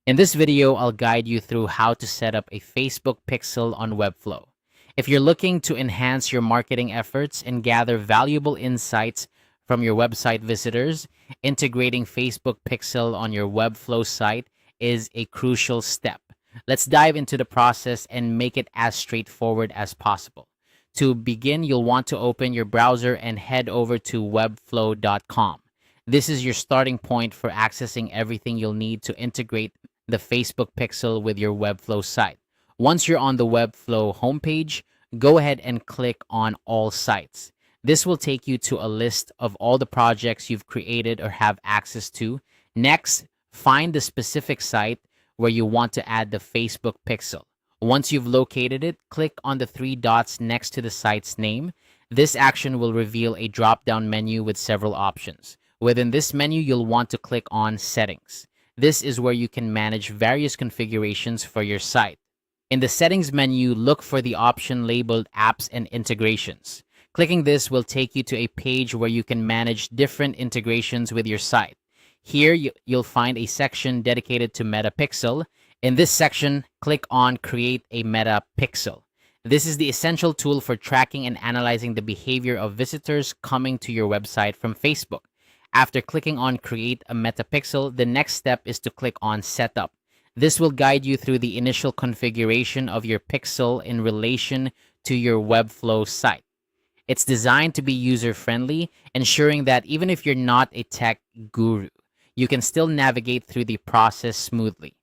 In this video, I'll guide you through how to set up a Facebook pixel on Webflow. If you're looking to enhance your marketing efforts and gather valuable insights from your website visitors, integrating Facebook pixel on your Webflow site is a crucial step. Let's dive into the process and make it as straightforward as possible. To begin, you'll want to open your browser and head over to webflow.com. This is your starting point for accessing everything you'll need to integrate the Facebook pixel with your Webflow site. Once you're on the Webflow homepage, go ahead and click on All Sites. This will take you to a list of all the projects you've created or have access to. Next, find the specific site where you want to add the Facebook pixel. Once you've located it, click on the three dots next to the site's name. This action will reveal a drop-down menu with several options. Within this menu, you'll want to click on Settings. This is where you can manage various configurations for your site. In the Settings menu, look for the option labeled Apps and Integrations. Clicking this will take you to a page where you can manage different integrations with your site. Here, you'll find a section dedicated to MetaPixel. In this section, click on Create a MetaPixel. This is the essential tool for tracking and analyzing the behavior of visitors coming to your website from Facebook. After clicking on Create a MetaPixel, the next step is to click on Setup. This will guide you through the initial configuration of your pixel in relation to your Webflow site. It's designed to be user-friendly, ensuring that even if you're not a tech guru, you can still navigate through the process smoothly.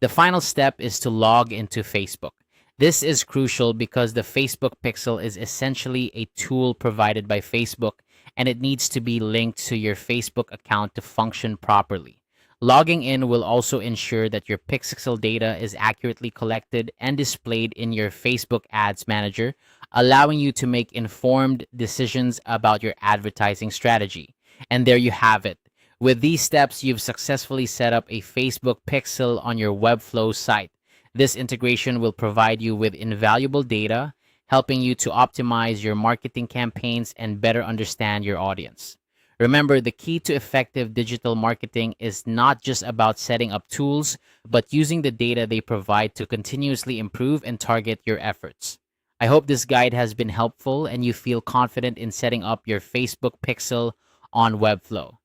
The final step is to log into Facebook. This is crucial because the Facebook pixel is essentially a tool provided by Facebook, and it needs to be linked to your Facebook account to function properly. Logging in will also ensure that your pixel data is accurately collected and displayed in your Facebook Ads Manager, allowing you to make informed decisions about your advertising strategy. And there you have it. With these steps, you've successfully set up a Facebook pixel on your Webflow site. This integration will provide you with invaluable data, helping you to optimize your marketing campaigns and better understand your audience. Remember, the key to effective digital marketing is not just about setting up tools, but using the data they provide to continuously improve and target your efforts. I hope this guide has been helpful and you feel confident in setting up your Facebook pixel on Webflow.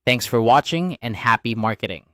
Thanks for watching and happy marketing.